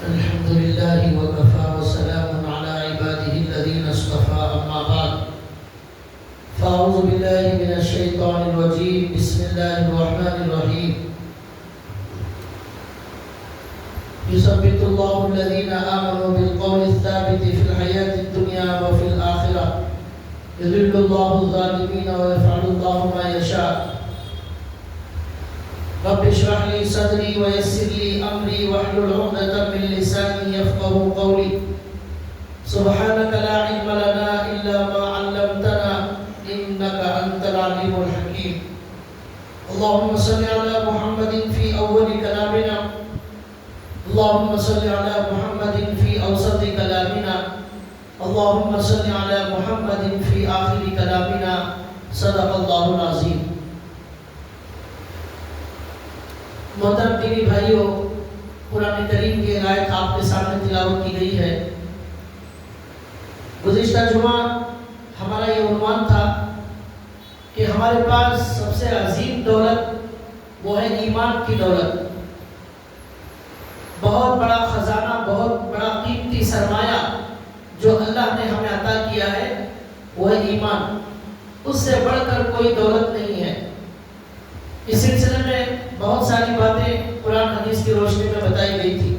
الحمد لله وكفى وسلام على عباده الذين اصطفى أما بعد فأعوذ بالله من الشيطان الرجيم بسم الله الرحمن الرحيم يثبت الله الذين آمنوا بالقول الثابت في الحياة الدنيا وفي الآخرة يذل الله الظالمين ويفعل الله ما يشاء رب اشرح لي صدري ويسر لي امري واحلل عقدة من لساني يفقهوا قولي سبحانك لا علم لنا الا ما علمتنا انك انت العليم الحكيم اللهم صل على محمد في اول كلامنا اللهم صل على محمد في اوسط كلامنا اللهم صل على محمد في آخر كلامنا صدق اللہ العظیم. محترم دینی بھائیوں، قرآن کریم کی آیت آپ کے سامنے تلاوت کی گئی ہے. گزشتہ جمعہ ہمارا یہ عنوان تھا کہ ہمارے پاس سب سے عظیم دولت وہ ہے ایمان کی دولت. بہت بڑا خزانہ، بہت بڑا قیمتی سرمایہ جو اللہ نے ہمیں عطا کیا ہے وہ ہے ایمان. اس سے بڑھ کر کوئی دولت نہیں ہے. اس سلسلے میں بہت ساری باتیں قرآن حدیث کی روشنی میں بتائی گئی تھی.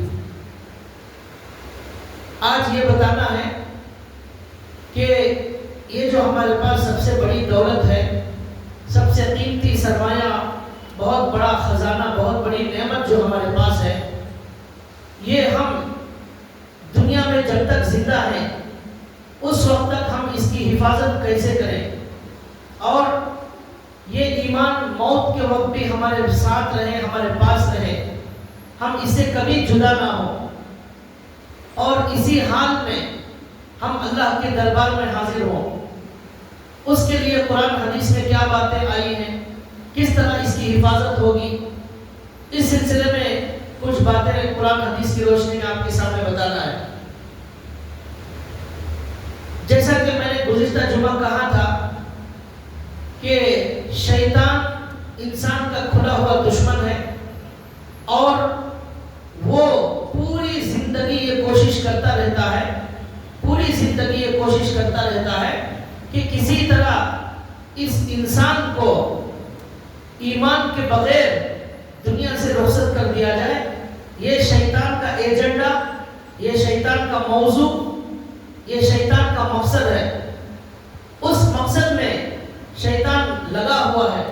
آج یہ بتانا ہے کہ یہ جو ہمارے پاس سب سے بڑی دولت ہے، سب سے قیمتی سرمایہ، بہت بڑا خزانہ، بہت بڑی نعمت جو ہمارے پاس ہے، یہ ہم دنیا میں جب تک زندہ ہیں اس وقت تک ہم اس کی حفاظت کیسے کریں، اور یہ ایمان موت کے وقت بھی ہمارے ساتھ رہے، ہمارے پاس رہے، ہم اس سے کبھی جدا نہ ہوں، اور اسی حال میں ہم اللہ کے دربار میں حاضر ہوں. اس کے لیے قرآن حدیث میں کیا باتیں آئی ہیں، کس طرح اس کی حفاظت ہوگی، اس سلسلے میں کچھ باتیں قرآن حدیث کی روشنی میں آپ کے سامنے بتانا ہے. جیسا کہ میں نے گزشتہ جمعہ کہا تھا کہ شیطان انسان کا کھلا ہوا دشمن ہے، اور وہ پوری زندگی یہ کوشش کرتا رہتا ہے، پوری زندگی یہ کوشش کرتا رہتا ہے کہ کسی طرح اس انسان کو ایمان کے بغیر دنیا سے رخصت کر دیا جائے. یہ شیطان کا ایجنڈا، یہ شیطان کا موضوع، یہ شیطان کا مقصد ہے. اس مقصد میں شیطان لگا ہوا ہے.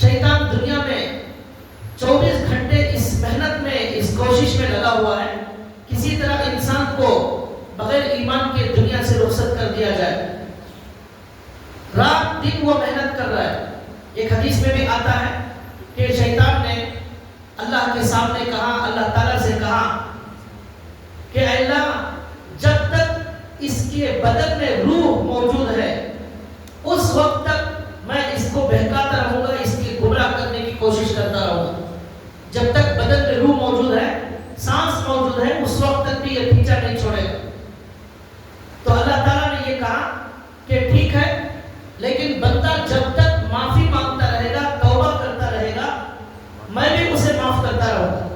شیطان دنیا میں 24 گھنٹے اس محنت میں، اس کوشش میں لگا ہوا ہے کسی طرح انسان کو بغیر ایمان کے دنیا سے رخصت کر دیا جائے. رات دن وہ محنت کر رہا ہے. ایک حدیث میں بھی آتا ہے کہ شیطان نے اللہ کے سامنے کہا، اللہ تعالیٰ سے کہا کہ اے اللہ، جب تک اس کے بدن میں روح موجود ہے اس وقت تک میں اس کو بہکاتا رہوں گا، اس کی گمراہ کرنے کی کوشش کرتا رہوں گا. جب تک بدن میں روح موجود ہے، سانس موجود ہے، اس وقت تک بھی یہ پیچھا نہیں چھوڑے گا. تو اللہ تعالیٰ نے یہ کہا کہ ٹھیک ہے، لیکن بندہ جب تک معافی مانگتا رہے گا، توبہ کرتا رہے گا، میں بھی اسے معاف کرتا رہوں گا.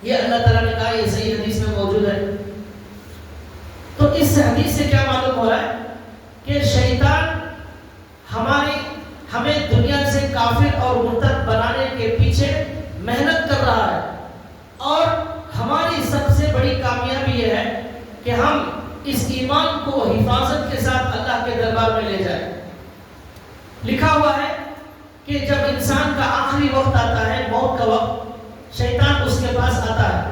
یہ اللہ تعالیٰ نے کہا، یہ صحیح حدیث میں موجود ہے. تو اس حدیث سے کیا معلوم ہو رہا ہے کہ شیطان ہمیں دنیا سے کافر اور مرتد بنانے کے پیچھے محنت کر رہا ہے، اور ہماری سب سے بڑی کامیابی یہ ہے کہ ہم اس ایمان کو حفاظت کے ساتھ اللہ کے دربار میں لے جائیں. لکھا ہوا ہے کہ جب انسان کا آخری وقت آتا ہے، موت کا وقت، شیطان اس کے پاس آتا ہے،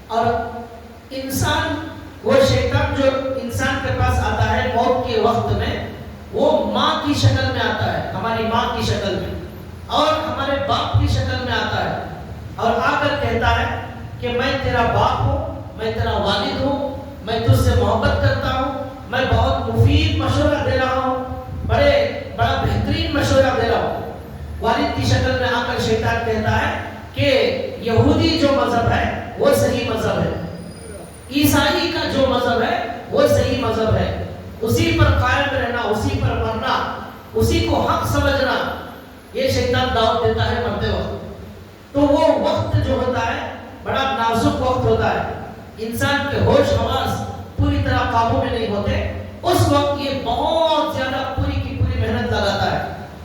اور وہ شیطان جو انسان کے پاس آتا ہے موت کے وقت میں، وہ ماں کی شکل میں آتا ہے، ہماری ماں کی شکل میں، اور ہمارے باپ کی شکل میں آتا ہے، اور آ کر کہتا ہے کہ میں تیرا باپ ہوں، میں تیرا والد ہوں، میں تجھ سے محبت کرتا ہوں، میں بہت مفید مشورہ دے رہا ہوں، بڑا بہترین مشورہ دے رہا ہوں. والد کی شکل میں آ کر شیطان کہتا ہے کہ یہودی جو مذہب ہے وہ صحیح مذہب ہے، عیسائی کا جو مذہب ہے وہ صحیح مذہب ہے، اسی پر قائم رہنا، اسی پر مرنا، اسی کو حق سمجھنا، یہ شیطان دعوت دیتا ہے مرتے وقت. تو وہ وقت جو ہوتا ہے بڑا نازک وقت ہوتا ہوتا ہے، انسان کے ہوش حواس پوری طرح قابو میں نہیں ہوتے، اس وقت یہ بہت زیادہ پوری کی پوری محنت لگاتا ہے،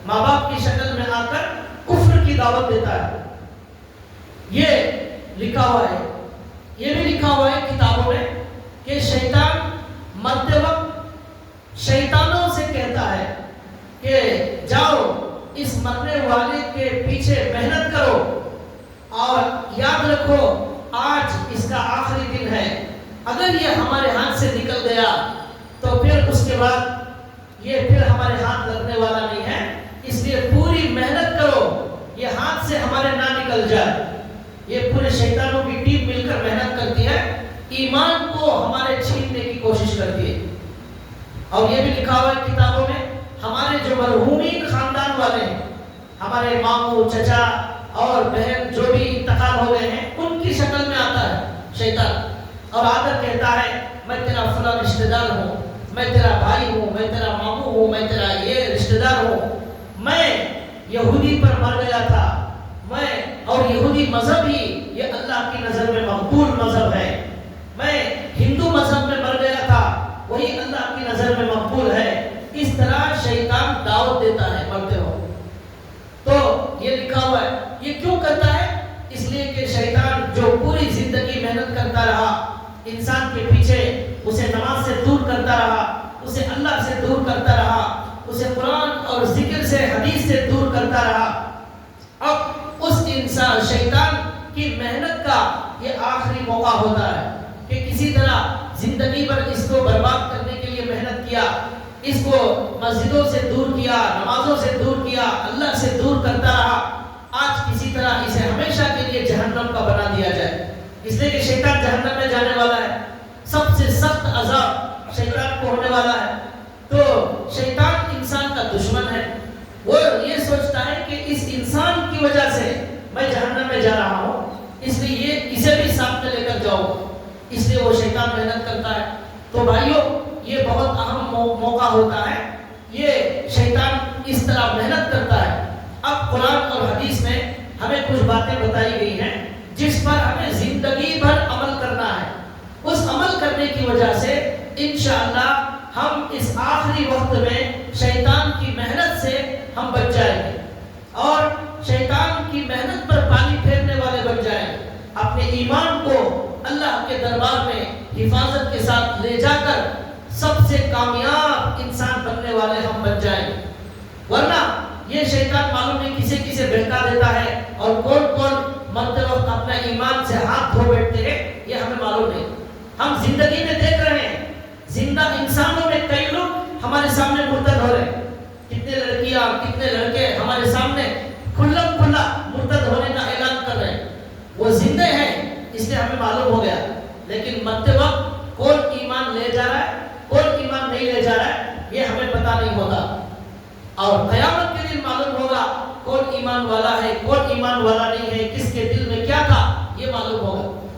ماں باپ کی شکل میں آ کر کفر کی دعوت دیتا ہے۔ یہ لکھا ہوا ہے، یہ بھی لکھا ہوا ہے کتابوں میں کہ شیطان مرتے وقت شیطانوں سے کہتا ہے کہ جاؤ اس مرنے والے کے پیچھے محنت کرو اور یاد رکھو آج اس کا آخری دن ہے، اگر یہ ہمارے ہاتھ سے نکل گیا تو پھر اس کے بعد یہ پھر ہمارے ہاتھ لگنے والا نہیں ہے، اس لیے پوری محنت کرو یہ ہاتھ سے ہمارے نہ نکل جائے۔ یہ پورے شیطانوں کی ٹیم مل کر محنت کرتی ہے، ایمان کو ہمارے چھیننے کی کوشش کرتی ہے۔ اور یہ بھی لکھا ہوا ہے کتابوں میں، ہمارے جو مرحومین خاندان والے ہیں، ہمارے ماموں چچا اور بہن جو بھی انتقال ہو گئے ہیں، ان کی شکل میں آتا ہے شیطان اور آ کر کہتا ہے میں تیرا فلاں رشتہ دار ہوں، میں تیرا بھائی ہوں، میں تیرا ماموں ہوں، میں تیرا یہ رشتہ دار ہوں، میں یہودی پر مر گیا تھا، میں اور یہودی مذہب ہی یہ اللہ کی نظر میں مقبول مذہب ہے، میں ہندو مذہب میں مر گیا تھا وہی اللہ کی نظر میں مقبول ہے۔ اس طرح شیطان دعوت دیتا ہے مرتے ہو۔ تو یہ لکھا ہوا ہے، یہ کیوں کرتا ہے؟ اس لیے کہ شیطان جو پوری زندگی محنت کرتا رہا انسان کے پیچھے، اسے نماز سے دور کرتا رہا، اسے اللہ سے دور کرتا رہا، اسے قرآن اور ذکر سے حدیث سے دور کرتا رہا، اب اس انسان شیطان کی محنت کا یہ آخری موقع ہوتا ہے کہ کسی طرح زندگی بھر اس کو برباد کرنے کے لیے محنت کیا، اس کو مسجدوں سے دور کیا، نمازوں سے دور کیا، اللہ سے دور کرتا رہا، آج کسی طرح اسے ہمیشہ کے لیے جہنم کا بنا دیا جائے، اس لیے کہ شیطان جہنم میں جانے والا ہے، سب سے سخت عذاب شیطان کو ہونے والا ہے۔ تو شیطان انسان کا دشمن ہے، وہ یہ سوچتا ہے کہ اس انسان کی وجہ سے میں جہنم میں جا رہا ہوں، اس لیے اسے بھی ساتھ میں لے کر جاؤ، اس لیے وہ شیطان محنت کرتا ہے۔ تو بھائیوں یہ بہت اہم موقع ہوتا ہے، یہ شیطان اس طرح محنت کرتا ہے۔ اب قرآن اور حدیث میں ہمیں کچھ باتیں بتائی گئی ہیں جس پر ہمیں زندگی بھر عمل کرنا ہے، اس عمل کرنے کی وجہ سے انشاءاللہ ہم اس آخری وقت میں شیطان کی محنت سے ہم بچ جائیں گے اور شیطان کی محنت پر پانی پھیرنے والے بن جائیں گے، اپنے ایمان کو اللہ کے دربار میں حفاظت کے ساتھ لے جا کر سب سے کامیاب انسان بننے والے ہم بن جائیں گے۔ ورنہ یہ شیطان معلوم نہیں کسے کسے بہکا دیتا ہے اور کون کون مرتے وقت اپنا ایمان سے ہاتھ دھو بیٹھتے ہیں، یہ ہمیں معلوم نہیں۔ ہم زندگی میں دیکھ رہے ہیں، زندہ انسانوں میں کئی لوگ ہمارے سامنے مرتد ہو رہے ہیں، کتنے لڑکیاں کتنے لڑکے ہمارے سامنے کھلم کھلا مرتد ہونے کا اعلان کر رہے ہیں، وہ زندے ہیں اس لیے ہمیں معلوم ہو گیا، لیکن مرتے وقت کون ایمان لے جا رہا ہے کون ایمان نہیں لے جا رہا ہے یہ ہمیں پتہ نہیں ہوتا، اور قیامت کے دن معلوم ہوگا کون ایمان والا ہے کون ایمان والا نہیں ہے، کس کے دل میں کیا تھا یہ معلوم ہوگا۔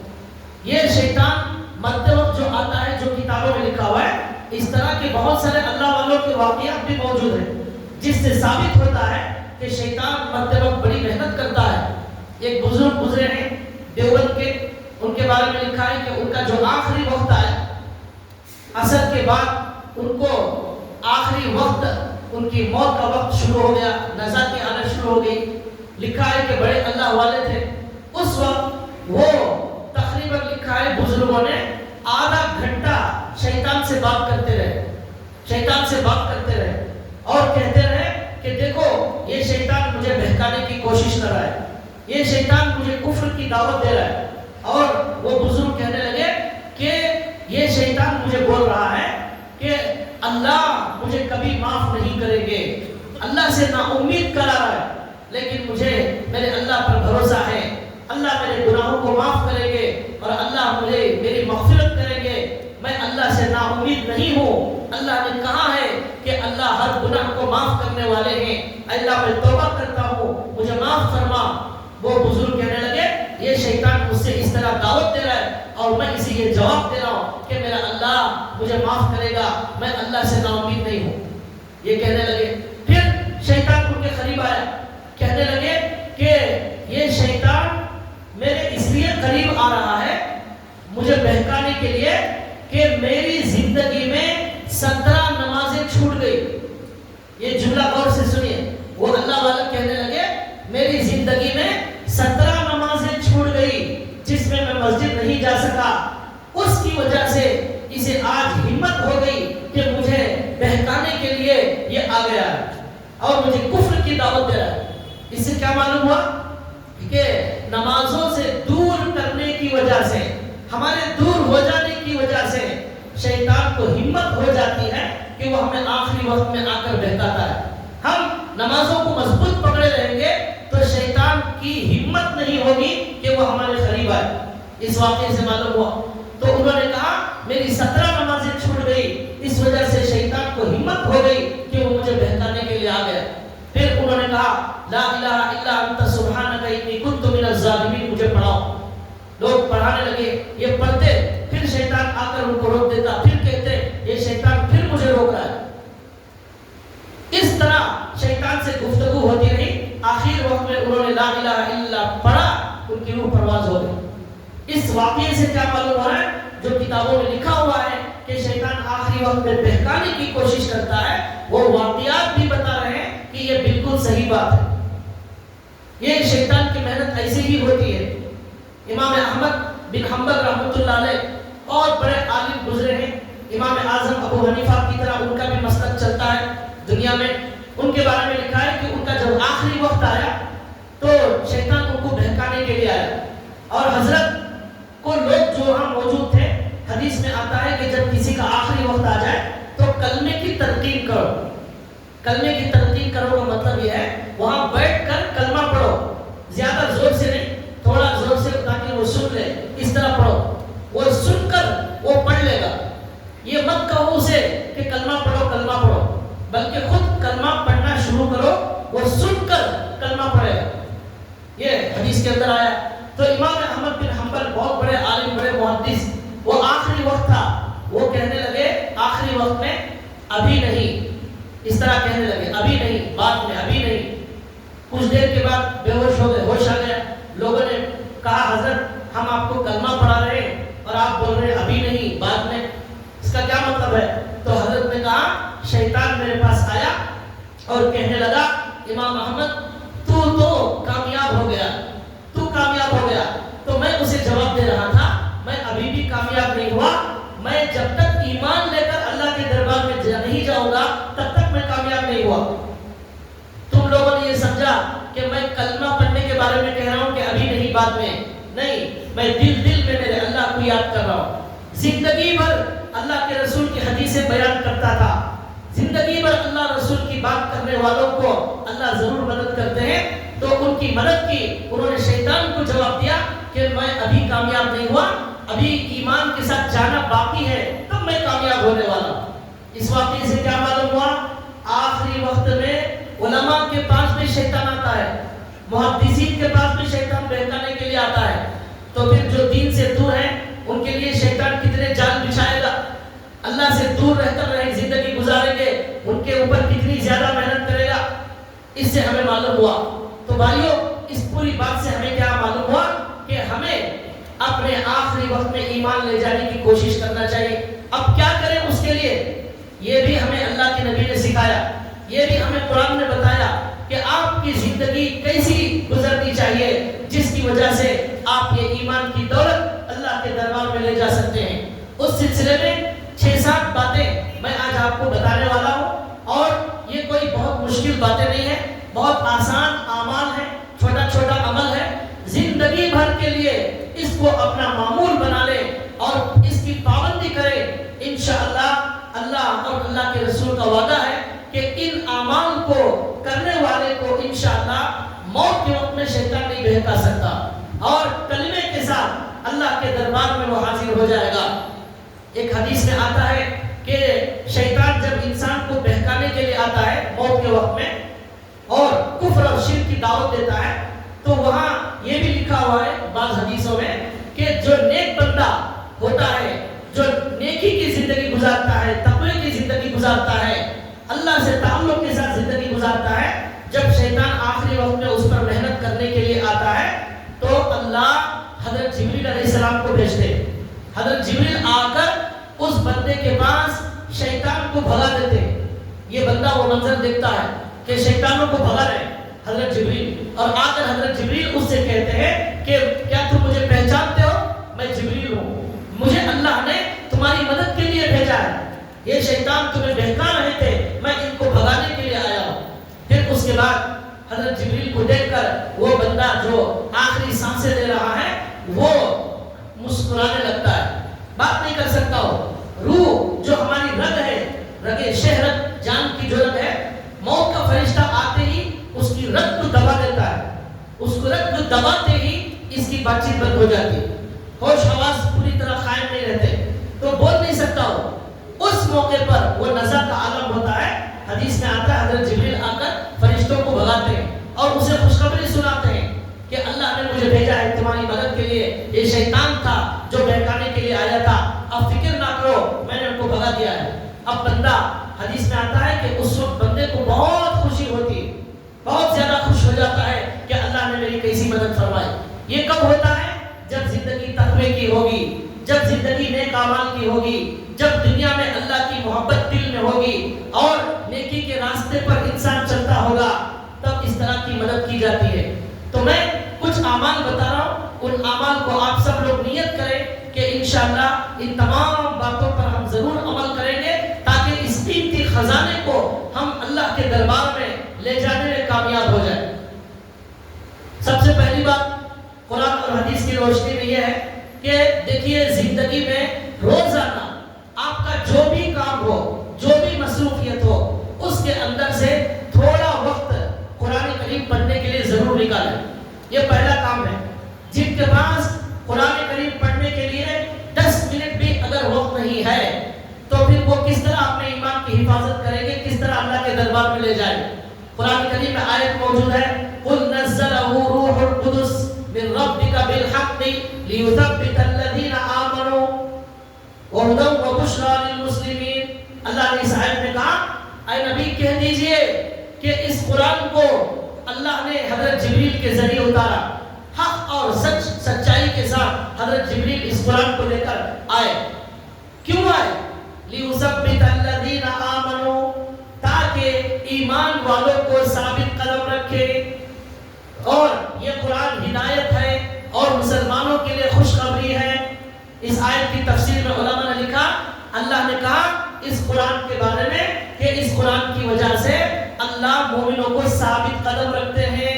یہ شیطان مرتے وقت جو آتا ہے جو کتابوں میں لکھا ہوا ہے، اس طرح کے بہت سارے اللہ والوں کے واقعات بھی موجود ہیں جس سے ثابت ہوتا ہے کہ شیطان مرتے وقت بڑی محنت کرتا ہے۔ ایک بزرگ گزرے ہیں دیوبند کے، ان کے بارے میں لکھا ہے کہ ان کا جو آخری وقت آیا عصر کے بعد ان کو آخری وقت ان کی موت کا وقت شروع ہو گیا، نزاعتیں آنا شروع ہو گئی۔ لکھا ہے کہ بڑے اللہ والے تھے، اس وقت وہ تقریباً لکھا ہے بزرگوں نے آدھا گھنٹہ شیطان سے بات کرتے رہے، شیطان سے بات کرتے رہے اور کہتے رہے کہ دیکھو یہ شیطان مجھے بہکانے کی کوشش کر رہا ہے، یہ شیطان مجھے کفر کی دعوت دے رہا ہے، اور وہ بزرگ کہنے لگے کہ یہ شیطان مجھے بول رہا ہے کہ اللہ مجھے کبھی معاف نہیں کریں گے، اللہ سے نا امید کرا رہا ہے، لیکن مجھے میرے اللہ پر بھروسہ ہے، اللہ میرے گناہوں کو معاف کریں گے اور اللہ مجھے میری مغفرت کریں گے، میں اللہ سے نا امید نہیں ہوں، اللہ نے کہا ہے کہ اللہ ہر گناہ کو معاف کرنے والے ہیں، اللہ میں توبہ کرتا ہوں مجھے معاف فرما۔ وہ بزرگ کہنے لگے یہ شیطان مجھ سے اس طرح دعوت دے رہا ہے اور میں اسے یہ جواب دے رہا ہوں کہ میرا اللہ مجھے معاف کرے گا، میں اللہ سے نا امید نہیں ہوں، یہ کہنے لگے۔ پھر شیطان ان کے قریب آیا، کہنے لگے کہ یہ شیطان میرے اس لیے قریب آ رہا ہے مجھے بہکانے کے لیے کہ میری زندگی میں 17 نمازیں چھوٹ گئی. یہ جملہ غور سے سنیے. وہ اللہ والا کہنے لگے میری زندگی میں 17 نمازیں چھوٹ گئی جس میں میں مسجد نہیں جا سکا. اس کی وجہ سے اسے آج ہمت ہو گئی کہ مجھے بہکانے کے لیے یہ آ گیا اور مجھے کفر کی دعوت دے رہا ہے. اس سے کیا معلوم ہوا کہ نمازوں سے دور کرنے کی وجہ سے, ہمارے دور ہو جانے کی وجہ سے شیطان کو ہمت ہو جاتی ہے کہ وہ ہمیں آخری وقت میں آ کر بہکاتا ہے. ہم نمازوں کو مضبوط پکڑے رہیں گے تو شیطان کی ہمت نہیں ہوگی کہ وہ ہمارے قریب آئے. اس واقعے سے معلوم ہوا. تو انہوں نے کہا میری 17 نمازیں چھوٹ گئی, اس وجہ سے شیطان کو ہمت ہو گئی کہ وہ مجھے بہکانے کے لیے آ گیا. پھر انہوں نے کہا لا الہ الا انت سبحانک انی کنت من الظالمین, مجھے پڑھاؤ. لوگ پڑھانے لگے, یہ پڑھتے, پھر شیطان آ کر ان کو روک دیتا, پھر کہتے یہ شیطان پھر مجھے روک رہا ہے. اس طرح شیطان سے گفتگو ہوتی رہی. آخر وقت میں انہوں نے لا الہ الا اللہ پڑھا, ان کی روح پرواز ہو گئی. اس واقعے سے کیا معلوم ہو رہا ہے, جو کتابوں میں لکھا ہوا ہے کہ شیطان آخری وقت میں بہکانے کی کوشش کرتا ہے, وہ واقعات بھی بتا رہے ہیں کہ یہ بالکل صحیح بات ہے. یہ شیطان کی محنت ایسے ہی ہوتی ہے. امام احمد بن حنبل رحمۃ اللہ علیہ اور بڑے عالم گزرے ہیں. امام اعظم ابو حنیفہ کی طرح ان کا بھی مسلک چلتا ہے دنیا میں. ان کے بارے میں لکھا ہے کہ ان کا جب آخری وقت آیا تو شیطان ان کو بہکانے کے لیے آیا, اور حضرت کو لوگ جو وہاں موجود تھے, حدیث میں آتا ہے کہ جب کسی کا آخری وقت آ جائے تو کلمے کی تلقین کرو. کلمے کی تلقین کرو کا مطلب یہ ہے وہاں بیٹھ کر کلمہ پڑھو, زیادہ زور سے نہیں, تھوڑا زور سے تاکہ وہ سن لے, اس طرح پڑھو. وہ سن کر وہ پڑھ لے گا. یہ مت کہو اسے کہ کلمہ پڑھو, بلکہ خود کلمہ پڑھنا شروع کرو, وہ سن کر کلمہ پڑھے گا. یہ حدیث کے اندر آیا. تو امام احمد بن حنبل بہت بڑے عالم, بڑے محدث, وہ آخری وقت تھا, وہ کہنے لگے آخری وقت میں ابھی نہیں, اس طرح کہنے لگے ابھی نہیں, بعد میں, ابھی نہیں. کچھ دیر کے بعد بے ہوش ہو گئے, ہوش آ گیا. لوگوں نے کہا حضرت ہم آپ کو کلمہ پڑھا رہے ہیں اور آپ بول رہے ہیں ابھی نہیں, بعد میں, اس کا کیا مطلب ہے؟ تو حضرت نے کہا شیطان میرے پاس آیا اور کہنے لگا امام احمد تو کامیاب ہو گیا, تو کامیاب ہو گیا. تو میں اسے جواب دے رہا تھا میں ابھی بھی کامیاب نہیں ہوا, میں جب تک ایمان لے کر اللہ کے دربار میں نہیں جاؤں گا تب تک میں کامیاب نہیں ہوا. تم لوگوں نے یہ سمجھا کہ میں کلمہ پڑھنے کے بارے میں کہہ رہا ہوں کہ ابھی نہیں, بعد میں نہیں, میں دل میں میرے اللہ کو یاد کر رہا ہوں. زندگی بھر اللہ کے رسول کی حدیثیں بیان کرتا تھا, زندگی بھر اللہ رسول کی بات کرنے والوں کو اللہ ضرور مدد کرتے ہیں. تو ان کی مدد کی. انہوں نے شیطان کو جواب دیا کہ میں ابھی کامیاب نہیں ہوا, ابھی ایمان کے ساتھ جانا باقی ہے, تب میں کامیاب ہونے والا. اس واقعے سے کیا معلوم ہوا, آخری وقت میں علماء کے پاس بھی شیطان آتا ہے, محدثین کے پاس بھی شیطان بہکانے کے لیے آتا ہے. تو پھر جو دین سے دور ہیں ان کے لیے شیطان کتنے جال بچھائے گا, اللہ سے دور رہ کر زندگی گزاریں گے, ان کے اوپر کتنی زیادہ محنت کرے گا. اس سے ہمیں معلوم ہوا. تو بھائیوں, اس پوری بات سے ہمیں کیا معلوم ہوا کہ ہمیں اپنے آخری وقت میں ایمان لے جانے کی کوشش کرنا چاہیے. اب کیا کریں اس کے لیے, یہ بھی ہمیں اللہ کے نبی نے سکھایا, یہ بھی ہمیں قرآن نے بتایا کہ آپ کی زندگی کیسی گزرنی چاہیے جس کی وجہ سے آپ یہ ایمان کی دولت اللہ کے دربار میں لے جا سکتے ہیں. اس سلسلے میں 6-7 باتیں میں آج آپ کو بتانے والا ہوں, اور یہ کوئی بہت مشکل باتیں نہیں ہیں, بہت آسان اعمال ہیں, چھوٹا چھوٹا عمل ہے. زندگی بھر کے لیے اس کو اپنا معمول بنا لے اور اس کی پابندی کرے. انشاءاللہ اللہ اور اللہ کے رسول کا وعدہ ہے کہ ان اعمال کو کرنے والے کو انشاءاللہ موت کے وقت میں شیطان نہیں بہکا سکتا, اور کلمے کے ساتھ اللہ کے دربار میں وہ حاضر ہو جائے گا. ایک حدیث میں آتا ہے کہ شیطان جب انسان کو بہکانے کے لیے آتا ہے موت کے وقت میں اور کفر اور شرک کی دعوت دیتا ہے, تو وہاں یہ بھی لکھا ہوا ہے بعض حدیثوں میں کہ جو نیک بندہ ہوتا ہے, جو نیکی کی زندگی گزارتا ہے, تقوی کی زندگی گزارتا ہے, اللہ سے تعلق کے ساتھ زندگی گزارتا ہے, جب شیطان آخری وقت میں اس پر محنت کرنے کے لیے آتا ہے تو اللہ حضرت جبریل علیہ السلام کو بھیجتے حضرت جبریل آ کر اس بندے کے پاس شیطان کو بھگا دیتے ہیں. یہ بندہ وہ منظر دیکھتا ہے کہ شیطانوں کو بھگا رہے حضرت جبریل, اور آ کر حضرت جبریل اس سے کہتے ہیں کہ کیا تم مجھے پہچانتے ہو؟ میں جبریل ہوں, مجھے اللہ نے تمہاری مدد کے لیے بھیجا ہے. یہ شیطان تمہیں بہکا رہے تھے, میں ان کو بھگانے کے لیے آیا ہوں. پھر اس کے بعد حضرت جبریل کو دیکھ کر وہ بندہ جو آخری سانسیں لے رہا ہے وہ مسکرانے لگتا ہے, بات نہیں کر سکتا ہو. روح جو ہماری رگ ہے, رگ شہرت جان کی جو رگ ہے, موت کا فرشتہ آتے ہی اس کی رگ کو دبا دیتا ہے. اس کو رگ کو دباتے ہی اس کی بات چیت بند ہو جاتی, ہوش حواس پوری طرح قائم نہیں رہتے, تو بول نہیں سکتا ہو. اس موقع پر وہ نزا کا عالم ہوتا ہے. حدیث میں آتا ہے حضرت جبریل آ کر فرشتوں کو بھگاتے ہیں اور اسے خوشخبری سناتے ہیں کہ اللہ نے مجھے بھیجا ہے تمہاری مدد کے لیے. یہ شیطان تھا جو بہکانے کے لیے آیا تھا, اب فکر نہ کرو, میں نے ان کو بھگا دیا ہے. اب بندہ, حدیث میں آتا ہے کہ اس وقت بندے کو بہت خوشی ہوتی, بہت زیادہ خوش ہو جاتا ہے کہ اللہ نے میری کیسی مدد فرمائی. یہ کب ہوتا ہے؟ جب زندگی تقوی کی ہوگی, جب زندگی نیک اعمال کی ہوگی, جب دنیا میں اللہ کی محبت دل میں ہوگی اور نیکی کے راستے پر انسان چلتا ہوگا, تب اس طرح کی مدد کی جاتی ہے. تو میں کچھ اعمال بتا رہا ہوں, ان اعمال کو آپ سب لوگ نیت کریں کہ انشاءاللہ ان تمام باتوں پر ہم ضرور عمل کریں گے تاکہ اس قیمتی خزانے کو ہم اللہ کے دربار میں لے جانے میں کامیاب ہو جائیں. سب سے پہلی بات قرآن اور حدیث کی روشنی میں یہ ہے کہ دیکھیے زندگی میں روزانہ آپ کا جو بھی کام ہو, جو بھی مصروفیت ہو, اس کے اندر سے تھوڑا وقت قرآن کریم پڑھنے کے لیے ضرور نکالیں. یہ پہلا کام ہے. جن کے پاس قرآن کریم پڑھنے کے لیے 10 منٹ بھی اگر وقت نہیں ہے تو پھر وہ کس طرح اپنے ایمان کی حفاظت کریں گے, کس طرح اللہ کے دربار میں لے جائیں گے. قرآن کریم میں آیت موجود ہے, قُلْ نَزَّلَهُ رُوحُ الْقُدُسِ مِنْ رَبِّكَ بِالْحَقِّ لِيُثَبِّتَ الَّذِينَ آمَنُوا وَهُدًى وَبُشْرَى لِلْمُسْلِمِينَ. اللہ نے اس آیت میں کہا, اے نبی کہہ دیجئے کہ اس قرآن کو اللہ نے حضرت جبریل کے ذریعے اتارا. حق اور سچائی کے ساتھ حضرت جبریل اس قرآن کو لے کر آئے. کیوں آئے؟ لِيُثَبِّتَ الَّذِينَ آمَنُوا, تاکہ ایمان والوں کو ثابت قدم رکھے. اور یہ قرآن ہدایت ہے اور مسلمانوں کے لیے خوشخبری ہے. اس آیت کی تفسیر میں علماء نے لکھا, اللہ نے کہا اس قرآن کے بارے میں کہ اس قرآن کی وجہ سے اللہ مومنوں کو ثابت قدم رکھتے ہیں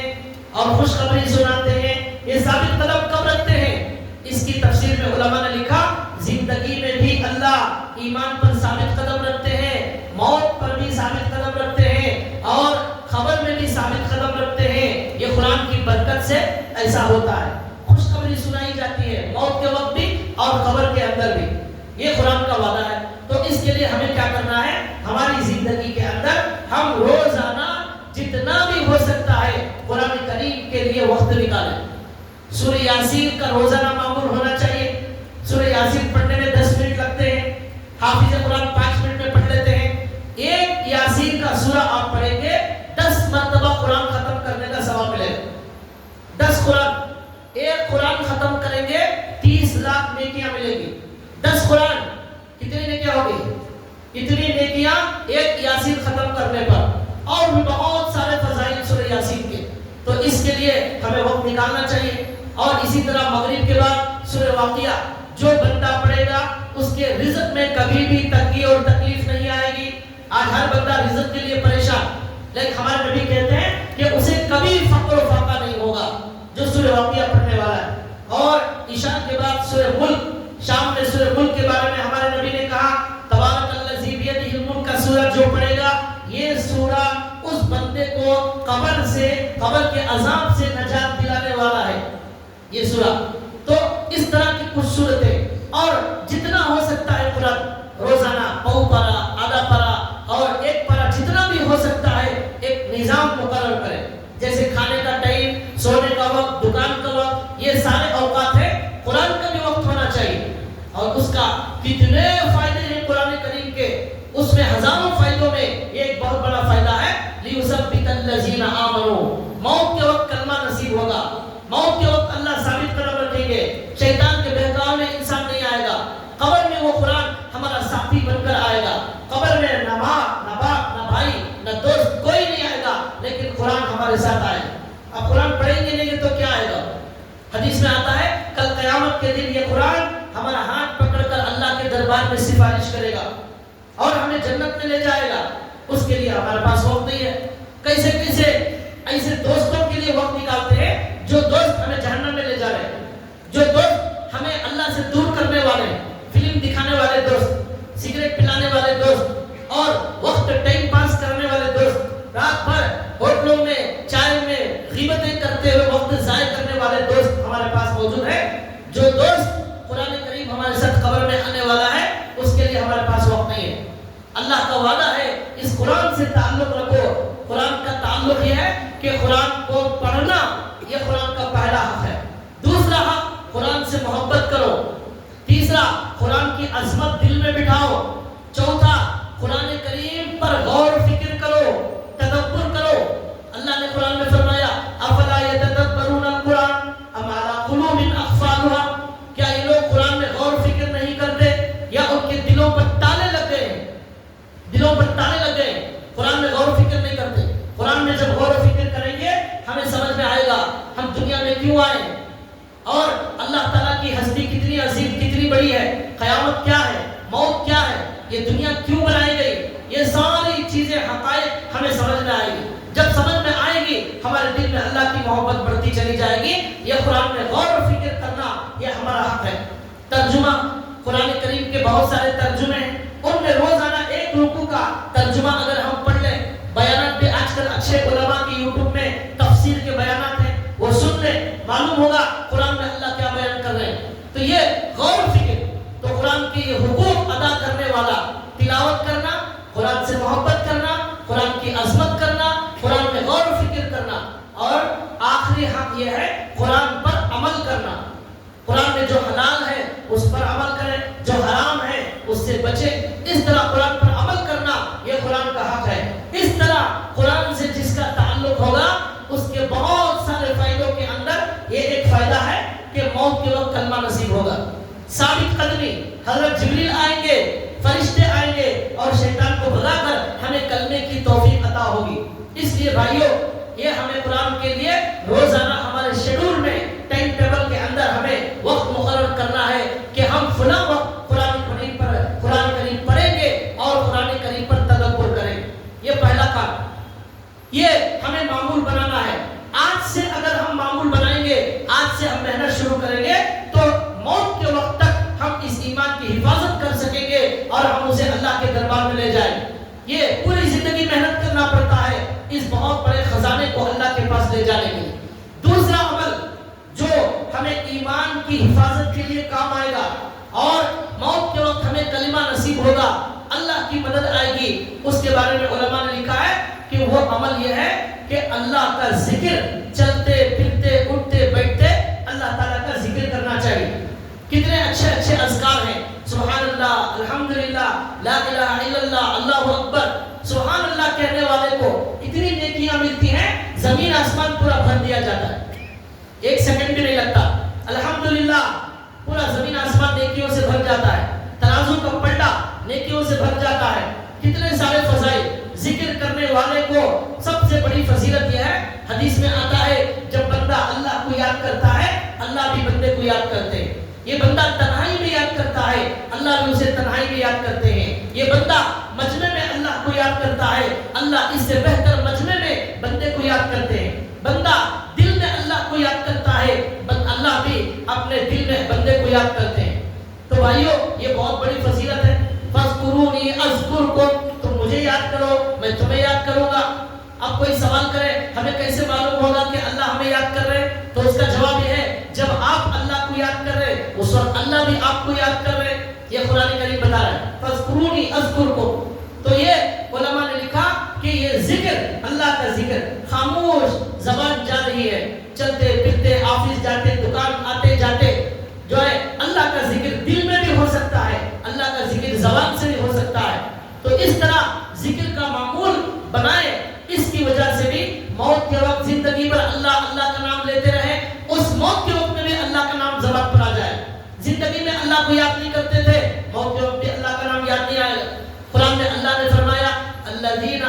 اور خوشخبری سناتے ہیں. یہ ثابت قدم کب رکھتے ہیں؟ اس کی تفسیر میں علماء نے لکھا, زندگی میں بھی اللہ ایمان پر ثابت قدم رکھتے ہیں, موت پر بھی ثابت قدم رکھتے ہیں, اور خبر میں بھی ثابت قدم رکھتے ہیں. یہ قرآن کی برکت سے ایسا ہوتا ہے. خوشخبری سنائی جاتی ہے موت کے وقت بھی اور قبر کے اندر بھی. یہ قرآن کا وعدہ ہے. تو اس کے لیے ہمیں کیا کرنا ہے؟ ہماری زندگی کے اندر ہم روزانہ جتنا بھی ہو سکتا ہے قرآن کریم کے لیے وقت نکالیں. سورہ یاسین کا روزانہ معمول ہونا چاہیے. سورہ یاسین پڑھنے میں 10 منٹ لگتے ہیں, حافظ قرآن 5 منٹ میں پڑھ لیتے ہیں. ایک یاسین کا سورہ آپ پڑھیں گے 10 مرتبہ قرآن ختم کرنے کا ثواب ملے گا. 10 قرآن, ایک قرآن ختم کریں گے 30 لاکھ نیکیاں ملیں گی. 10 قرآن کتنی نیکیاں ہوگی؟ اتنی نیکیاں ایک یاسین ختم کرنے پر, اور بھی بہت سارے فضائل سورہ یاسین کے. تو اس کے لیے ہمیں وقت نکالنا چاہیے. اور اسی طرح مغرب کے بعد سورہ واقعہ جو بندہ پڑھے گا اس کے رزق میں کبھی بھی تنگی اور تکلیف نہیں آئے گی. آج ہر بندہ رزق کے لیے پریشان, لیکن ہمارے نبی کہتے ہیں کہ اسے کبھی فقر و فاقہ نہیں ہوگا جو سورہ واقعہ پڑھنے والا ہے. اور عشاء کے بعد سورہ ملک, شام میں سورہ ملک کے بارے میں ہمارے نبی نے کہا, تبارک الذی بیدہ الملک کا سورہ جو پڑھے گا, یہ سورہ اس بندے کو قبر سے, قبر کے عذاب سے نجات دلانے والا ہے یہ سورہ. تو اس طرح کی کچھ صورتیں, اور جتنا ہو سکتا ہے قرآن روزانہ پاؤ پارا, آدھا پارا اور ایک پارا, جتنا بھی ہو سکتا ہے ایک نظام مقرر کریں. جیسے کھانے کا ٹائم, سونے کا وقت, دکان کا وقت, یہ سارے اوقات ہیں. قرآن کا بھی وقت ہونا چاہیے. اور اس کا کتنے فائدے ہیں قرآن کریم کے, اس میں ہزاروں فائدوں میں ایک بہت بڑا فائدہ ہے لِيُثَبِّتَ الَّذِينَ آمَنُوا. موت کے وقت کلمہ نصیب ہوگا, موت کے وقت اللہ ثابت قدم رکھیں گے, شیطان کے بہکاؤ میں انسان نہیں آئے گا. قبر میں نہ ماں نہ باپ نہ بھائی نہ دوست کوئی نہیں آئے گا، لیکن قرآن ہمارے ساتھ آئے گا۔ اب قرآن پڑھیں گے نہیں تو کیا آئے گا؟ حدیث میں آتا ہے کل قیامت کے دن یہ قرآن ہمارا ہاتھ پکڑ کر اللہ کے دربار میں سفارش کرے گا اور ہمیں جنت میں لے جائے گا۔ اس کے لیے ہمارے پاس وقت نہیں ہے۔ کیسے کیسے ایسے دوستوں کے لیے وقت نکالتے ہیں جو دوست ہمیں جہنم میں لے جا رہے ہیں، جو دوست ہمیں اللہ سے دور کرنے والے، فلم دکھانے والے دوست، سگریٹ پلانے والے دوست اور وقت ٹائم پاس کرنے والے دوست، رات بھر ہوٹلوں میں چائے میں غیبتیں کرتے ہوئے وقت ضائع کرنے والے دوست ہمارے پاس موجود ہیں۔ جو دوست قرآن کریم ہمارے ساتھ قبر میں آنے والا ہے اس کے لیے ہمارے پاس وقت نہیں ہے۔ اللہ کا وعدہ ہے اس قرآن سے تعلق رکھو۔ قرآن کا تعلق یہ ہے کہ قرآن کو پڑھنا یہ قرآن کا پہلا حق ہے۔ دوسرا حق قرآن سے محبت کرو۔ تیسرا قرآن کی عظمت دل میں بٹھاؤ۔ چوتھا قرآن کریم پر غور و فکر کرو، تدبر کرو۔ اللہ نے قرآن میں فرمایا افلا یتدبرون القرآن ام علی قلوب اقفالها، کیا یہ لوگ قرآن میں غور و فکر نہیں کرتے یا ان کے دلوں پر تالے لگ گئے؟ دلوں پر تالے لگ گئے، قرآن میں غور و فکر نہیں کرتے۔ قرآن میں جب غور و فکر کریں گے ہمیں سمجھ میں آئے گا ہم دنیا میں کیوں آئے اور اللہ تعالیٰ کی ہستی کتنی عظیم کتنی بڑی ہے، قیامت کیا ہے، موت کیا ہے، یہ دنیا کیوں بنائی گئی، یہ ساری چیزیں حقائق ہمیں سمجھ میں آئے گی۔ جب سمجھ میں آئے گی ہمارے دل میں اللہ کی محبت بڑھتی چلی جائے گی۔ یہ قرآن میں غور و فکر کرنا یہ ہمارا حق ہے۔ ترجمہ قرآن کریم کے بہت سارے ترجمے ہیں، ان میں روزانہ ایک رکوع کا ترجمہ اگر ہم پڑھ لیں، بیانات بھی آج کل اچھے علماء کی یوٹیوب میں تفسیر کے بیانات ہیں، وہ سن لیں، معلوم ہوگا قرآن میں اللہ کیا بیان کر رہے ہیں۔ تو یہ غور و فکر، تو قرآن کے یہ حقوق ادا کرنے والا، تلاوت کرنا، قرآن سے محبت کرنا، قرآن کی عظمت کرنا، قرآن میں غور و فکر کرنا، اور آخری حق یہ ہے قرآن پر عمل کرنا۔ قرآن میں جو حلال ہے اس پر عمل کریں، جو حرام ہے اس سے بچیں۔ اس طرح قرآن پر عمل کرنا یہ قرآن کا حق ہے۔ اس طرح قرآن سے جس کا تعلق ہوگا اس کے بہت سارے فائدوں کے اندر یہ ایک فائدہ ہے کہ موت کے وقت کلمہ نصیب ہوگا، ثابت قدمی، حضرت جبریل آئیں گے، فرشتے آئیں گے اور شیطان کو بھگا کر ہمیں کلمے کی توفیق عطا ہوگی۔ اس لیے بھائیوں یہ ہمیں قرآن کے لیے روزانہ ہمارے شیڈول میں ٹائم ٹیبل کے اندر ہمیں وقت مقرر کرنا ہے کہ ہم فلاں وقت قرآن کریم پڑھیں گے اور قرآن کریم پر تدبر کریں گے۔ یہ پہلا کام، یہ ہمیں معمول بنانا ہے۔ آج سے اگر ہم معمول بنائیں گے، آج سے ہم محنت شروع کریں گے تو موت کے وقت تک ہم اس ایمان کی حفاظت کر سکیں گے اور ہم اسے اللہ کے دربار میں لے جائیں گے۔ یہ پوری زندگی محنت کرنا پڑتا ہے اس بہت بڑے خزانے کو اللہ کے پاس لے جانے کے لیے۔ دوسرا عمل جو ہمیں ایمان کی حفاظت کے لیے کام آئے گا اور موت کے وقت ہمیں کلمہ نصیب ہوگا، اللہ کی مدد آئے گی، اس کے بارے میں علماء نے لکھا ہے کہ وہ عمل یہ ہے کہ اللہ کا ذکر، چلتے پھرتے اٹھتے بیٹھتے اللہ تعالیٰ کا ذکر کرنا چاہیے۔ کتنے اچھے اچھے اذکار ہیں، سبحان اللہ، الحمدللہ، لا الہ الا اللہ، اللہ اکبر۔ سبحان اللہ کہنے والے کو اتنی نیکیاں ملتی ہیں، زمین آسمان پورا بھر دیا جاتا ہے، ایک سیکنڈ بھی نہیں لگتا۔ الحمدللہ پورا زمین آسمان نیکیوں سے بھر جاتا ہے، ترازو کا پلٹا نیکیوں سے بھر جاتا ہے۔ کتنے سارے فضائل، ذکر کرنے والے کو سب سے بڑی فضیلت یہ ہے، حدیث میں آتا ہے جب بندہ اللہ کو یاد کرتا ہے اللہ بھی بندے کو یاد کرتے ہیں۔ یہ بندہ تنہائی میں یاد کرتا ہے، اللہ بھی اسے تنہائی میں یاد کرتے ہیں۔ یہ بندہ مجمع میں اللہ کو یاد کرتا ہے، اللہ اس سے بہتر مجمع میں بندے کو یاد کرتے ہیں۔ بندہ دل میں اللہ کو یاد کرتا ہے، اللہ بھی اپنے دل میں بندے کو یاد کرتے ہیں۔ تو بھائیو یہ بہت بڑی فضیلت ہے۔ فاذکرونی اذکرکم، تم مجھے یاد کرو میں تمہیں یاد کروں گا۔ اب کوئی سوال کرے ہمیں کیسے معلوم ہوگا کہ اللہ ہمیں یاد کر رہے، تو اس کا جواب یہ ہے جب آپ اللہ کو یاد کر رہے اس وقت اللہ بھی آپ کو یاد کر رہے۔ یہ قرآن کریم بتا رہا ہے فاذکرونی اذکرکم۔ تو یہ علماء نے لکھا کہ یہ ذکر، اللہ کا ذکر، خاموش زبان جا رہی ہے، چلتے پھرتے آفس جاتے دکان آتے جاتے جو ہے اللہ کا ذکر دل میں بھی ہو سکتا ہے، اللہ کا ذکر زبان سے بھی ہو سکتا ہے۔ تو اس طرح ذکر کا معمول بنائے، اس کی وجہ سے بھی موت کے وقت زندگی پر اللہ اللہ کا نام لیتے رہے، اس موت کے وقت میں بھی اللہ کا نام زبان پر آ جائے۔ زندگی میں اللہ کو یاد نہیں کرتے تھے، موت کے وقت بھی اللہ کا نام یاد نہیں آئے گا۔ قرآن میں اللہ الذین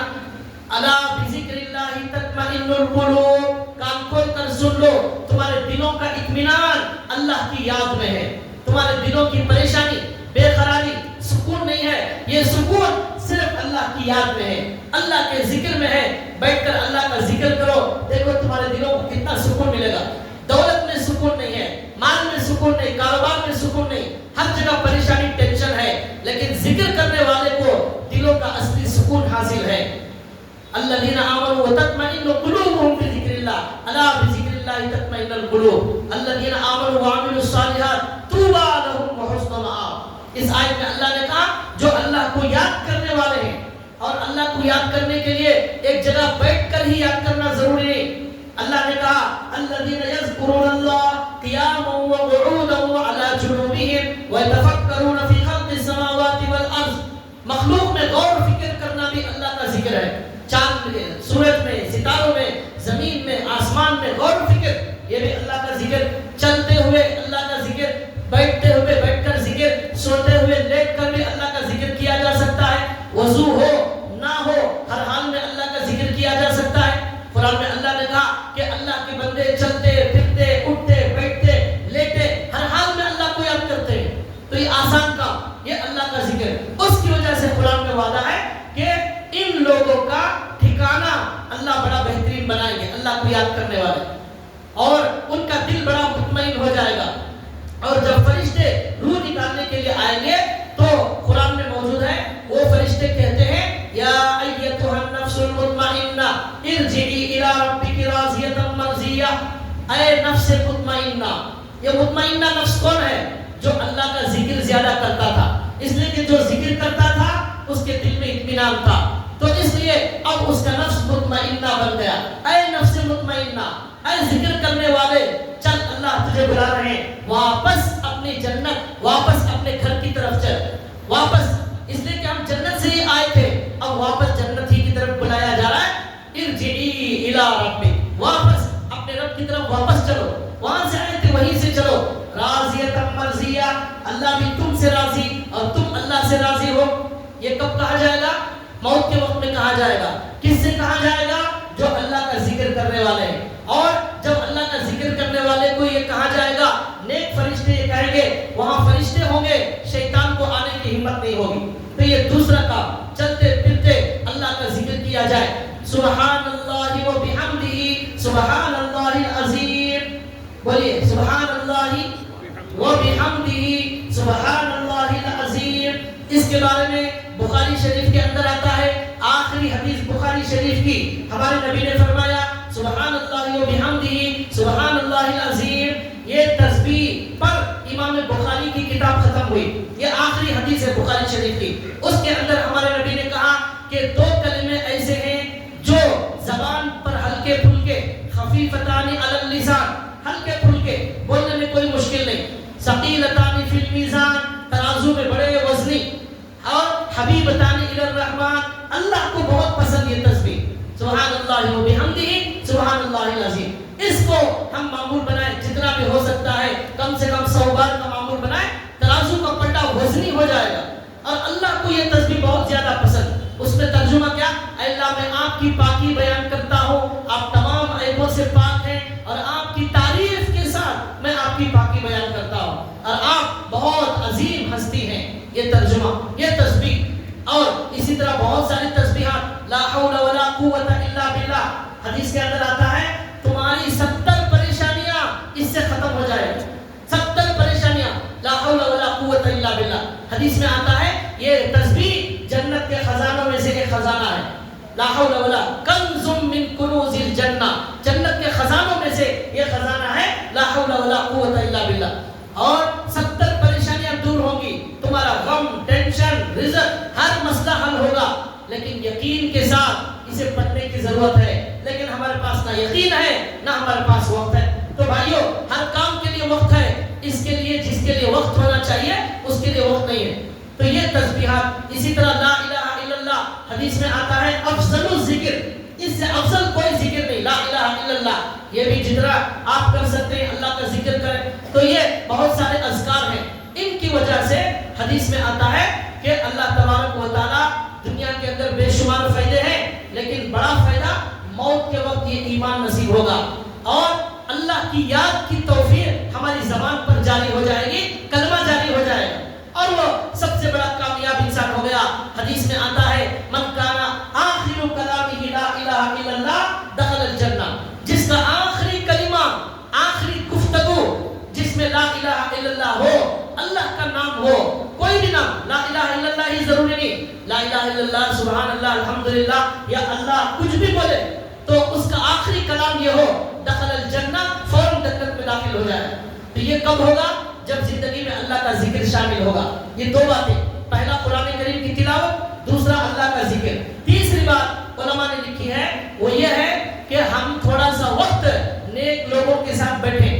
الا بذکر اللہ تطمئن القلوب، کان کھول کر سن لو، تمہارے دلوں کا اطمینان اللہ کی یاد میں ہے. تمہارے دلوں کی پریشانی، بے قراری، سکون نہیں ہے، یہ سکون صرف اللہ کی یاد میں ہے، اللہ کے ذکر میں ہے. بیٹھ کر اللہ کا ذکر کرو، دیکھو تمہارے دلوں کو کتنا سکون ملے گا. دولت میں سکون نہیں ہے، مال میں سکون نہیں، کاروبار میں سکون نہیں، ہر جگہ پریشانی ٹینشن ہے، لیکن ذکر کرنے والے کو دلوں کا اصلی سکون حاصل ہے. الذین آمنوا وتطمئن قلوبهم بذکر اللہ الا بذکر اللہ تطمئن القلوب الذین آمنوا وعملوا الصالحات طوبی لهم وحسن مآب. اس آیت میں اللہ نے کہا جو اللہ کو یاد کرنے والے ہیں، اور اللہ کو یاد کرنے کے لیے ایک جگہ بیٹھ کر ہی یاد کرنا ضروری نہیں. اللہ نے کہا الذین یذکرون اللہ قیاما وقعودا وعلی جنوبہم ویتفکرون فی خلق السماوات والارض. مخلوق میں غور و فکر کرنا بھی اللہ کا ذکر ہے. چاند میں، سورج میں، ستاروں میں، زمین میں، آسمان میں غور و فکر، یہ بھی اللہ کا ذکر. چلتے ہوئے اللہ کا ذکر، بیٹھتے ہوئے بیٹھ کر ذکر، سوتے ہوئے لیٹ کر بھی اللہ کا ذکر کیا جا سکتا ہے. وضو ہو نہ ہو ہر حال میں اللہ کا ذکر کیا جا سکتا ہے. قرآن میں اللہ نے کہا کہ اللہ کے بندے چلتے پھرتے اٹھتے بیٹھتے لیٹے ہر حال میں اللہ کو یاد کرتے ہیں. تو یہ آسان کام، یہ اللہ کا ذکر. اس کی وجہ سے قرآن میں وعدہ ہے کہ ان لوگوں کا ٹھکانہ اللہ بڑا بہترین بنائیں گے، اللہ کو یاد کرنے والے، اور ان کا دل بڑا مطمئن ہو جائے گا. اور جب فرشتے روح نکالنے کے لیے آئیں گے تو قرآن میں موجود ہے وہ فرشتے کہتے ہیں یا ایتھا النفس المطمئنہ ارجعی الی ربک راضیۃ مرضیہ. اے نفس مطمئنہ. یہ مطمئنہ نفس کون ہے؟ جو اللہ کا ذکر زیادہ کرتا تھا. اس لیے کہ جو ذکر کرتا تھا اس کے دل میں اطمینان تھا، تو اس لیے اب اس کا نفس مطمئنہ بن گیا. اے نفس مطمئنہ، اے ذکر کرنے والے، چل اللہ تجھے بلا رہے ہیں، واپس اپنی جنت، واپس اپنے گھر کی طرف چل. واپس اس لیے کہ ہم جنت سے ہی آئے تھے، اب واپس جنت ہی کی طرف بلایا جا رہا ہے. ارجعی الی ربک، واپس اپنے رب کی طرف واپس چلو. وہاں سے آئے تھے وہیں سے چلو. راضیۃ مرضیہ، اللہ بھی تم سے راضی اور تم اللہ سے راضی ہو. یہ کب کہا جائے گا؟ موت کے وقت میں کہا جائے گا. کس سے کہا جائے گا؟ جو اللہ کا ذکر کرنے والے ہیں. اور جب اللہ کا ذکر کرنے والے کو یہ کہا جائے گا، نیک فرشتے یہ کہیں گے، وہاں فرشتے ہوں گے، شیطان کو آنے کی ہمت نہیں ہوگی. تو یہ دوسرا کام، چلتے پھرتے اللہ کا ذکر کیا جائے. سبحان اللہ و بحمدہ سبحان اللہ العظیم. بولیے سبحان اللہ و بحمدہ سبحان اللہ العظیم. اس کے بارے میں بخاری شریف کے اندر آتا ہے، آخری حدیث بخاری شریف کی، ہمارے نبی نے فرمایا سبحان اللہ و بحمدہ سبحان اللہ العظیم. یہ تسبیح پر امام بخاری کی کتاب ختم ہوئی. یہ آخری حدیث ہے بخاری شریف کی. اس کے اندر ہمارے نبی نے کہا کہ دو کلمے ایسے ہیں جو زبان پر ہلکے پھلکے، خفیفتان علی اللسان، ہلکے پھلکے، بولنے میں کوئی مشکل نہیں. ثقیلتان فی المیزان، ترازو میں بڑے وزنی، اور حبیبتان الی الرحمن، اللہ کو بہت پسند یہ تسبیح سبحان اللہ و بحمدہ سبحان اللہ العظیم. اس کو ہم معمول بنائیں، جتنا بھی ہو سکتا ہے کم سے کم 100 بار کا معمول بنائیں. ترازو کا پلٹا وزنی ہو جائے گا. اور اللہ کو یہ تسبیح بہت زیادہ پسند. اس میں ترجمہ کیا؟ اے اللہ میں آپ کی پاکی بیان کرتا ہوں، آپ تمام عیبوں سے پاک ہیں، اور آپ کی تعریف کے ساتھ میں آپ کی پاکی بیان کرتا ہوں، اور آپ بہت عظیم ہستی ہیں. یہ ترجمہ، یہ تسبیح. اور اسی طرح بہت ساری تسبیحات، لا حول ولا قوت الا باللہ. حدیث کے اندر آتا ہے تمہاری 70 پریشانیاں اس سے ختم ہو جائے. 70 پریشانیاں، لا حول ولا قوت الا باللہ. حدیث میں آتا ہے یہ تسبیح جنت کے خزانوں میں سے ایک خزانہ ہے. لا حول ولا کنز من کنوز الجنہ، جنت کے خزانوں میں سے یہ خزانہ ہے لا حول ولا قوت الا باللہ. اور 70 پریشانیاں دور ہوں گی، تمہارا غم، ٹینشن، رزق، ہر مسئلہ حل ہوگا. لیکن یقین کے ساتھ اسے پڑھنے کی ضرورت ہے. لیکن ہمارے پاس نہ یقین ہے نہ ہمارے پاس وقت ہے. تو بھائیو، ہر کام کے لیے وقت ہے. اس کے لیے جس کے لیے وقت ہونا چاہیے اس کے لیے وقت نہیں ہے. تو یہ تسبیحات. اسی طرح لا الہ الا اللہ، حدیث میں آتا ہے افضل الذکر، اس سے افضل کوئی ذکر نہیں، لا الہ الا اللہ. یہ بھی جتنا آپ کر سکتے ہیں اللہ کا ذکر کریں. تو یہ بہت سارے اذکار ہیں. ان کی وجہ سے حدیث میں آتا ہے کہ اللہ تبارک و تعالی دنیا کے اندر بے شمار فائدے موت کے وقت یہ ایمان نصیب ہوگا اور اللہ کی یاد کی توفیق ہماری زبان پر جاری ہو جائے گی، کلمہ جاری ہو جائے گا اور وہ سب سے بڑا کامیاب انسان ہو گیا۔ حدیث میں آتا ہے من کانا آخر کلامہ لا الہ الا اللہ دخل الجنہ، جس کا آخری کلمہ، آخری گفتگو جس میں لا الہ الا اللہ ہو، اللہ کا نام ہو، کوئی بھی نام، لا الہ الا اللہ ہی ضروری نہیں، لا الہ الا اللہ، سبحان اللہ، الحمدللہ یا اللہ کچھ بھی بولے تو اس کا آخری کلام یہ ہو دخل الجنہ، فوراً جنت میں داخل ہو جائے۔ تو یہ کب ہوگا؟ جب زندگی میں اللہ کا ذکر شامل ہوگا۔ یہ دو باتیں، پہلا قرآن کریم کی تلاوت، دوسرا اللہ کا ذکر۔ تیسری بات علماء نے لکھی ہے وہ یہ ہے کہ ہم تھوڑا سا وقت نیک لوگوں کے ساتھ بیٹھیں،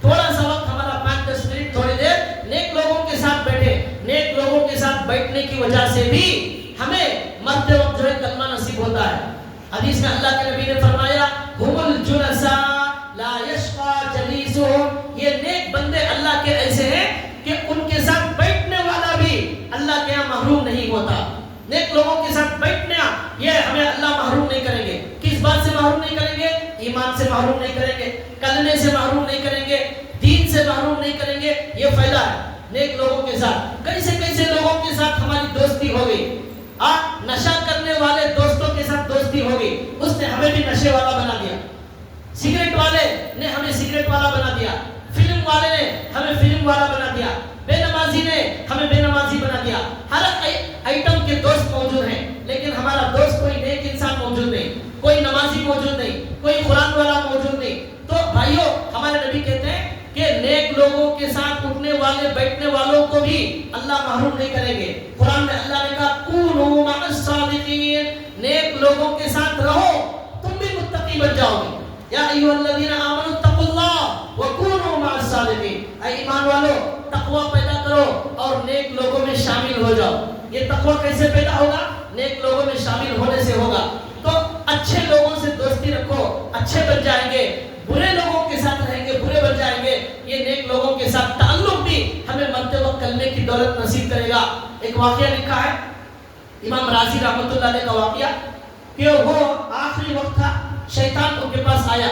تھوڑا سا وقت ہمارا 5-10 منٹ تھوڑی دیر نیک لوگوں کے ساتھ بیٹھے۔ نیک لوگوں کے ساتھ بیٹھنے کی وجہ سے بھی ہمیں مرتے وقت جو ہے کلمہ نصیب ہوتا ہے۔ حدیث میں اللہ کے نبی نے فرمایا ہم الجلساء لا یشقى جلیسهم، یہ نیک بندے اللہ کے ایسے ہیں کہ ان کے ساتھ بیٹھنے والا بھی اللہ کے یہاں محروم نہیں ہوتا۔ نیک لوگوں کے ساتھ بیٹھنا یہ ہمیں اللہ محروم نہیں کریں گے۔ کس بات سے محروم نہیں کریں گے؟ ایمان سے محروم نہیں کریں گے، کلمے سے محروم نہیں کریں گے، دین سے محروم نہیں کریں گے۔ یہ فائدہ ہے نیک لوگوں کے ساتھ۔ کیسے کیسے لوگوں کے ساتھ ہماری دوستی ہو گئی، نشہ کرنے والے دوستوں کے ساتھ دوستی ہو گئی، اس نے ہمیں بھی نشے والا بنا دیا۔ سگریٹ والے نے ہمیں سگریٹ والا بنا دیا، فلم والے نے ہمیں فلم والا بنا دیا، بے نمازی نے ہمیں بے نمازی بنا دیا۔ ہر آئٹم کے دوست موجود ہیں لیکن ہمارا دوست کوئی نیک انسان موجود نہیں، کوئی نمازی موجود نہیں، کوئی قرآن والا موجود نہیں۔ تو بھائیو، ہمارے نبی کہتے ہیں کہ نیک لوگوں کے ساتھ اٹھنے والے بیٹھنے والوں کو بھی اللہ محروم نہیں کریں گے۔ قرآن میں اللہ نے کہا کونوا مع الصادقین، نیک لوگوں کے ساتھ رہو تم بھی متقی بن جاؤ گے۔ یا ایھا الذین آمنوا اتقوا اللہ وکونوا مع الصادقین، اے ایمان والو تقوی پیدا کرو اور نیک لوگوں میں شامل ہو جاؤ۔ یہ تقوی کیسے پیدا ہوگا؟ نیک لوگوں میں شامل ہونے سے ہوگا۔ تو اچھے لوگوں سے دوستی رکھو، اچھے بن جائیں گے، برے لوگوں کے ساتھ رہیں گے، برے بن جائیں گے۔ یہ نیک لوگوں کے ساتھ تعلق بھی ہمیں مرتے وقت کلمے کی دولت نصیب کرے گا۔ ایک واقعہ لکھا ہے امام رازی رحمۃ اللہ علیہ کا واقعہ کہ وہ آخری وقت تھا، شیطان ان کے پاس آیا۔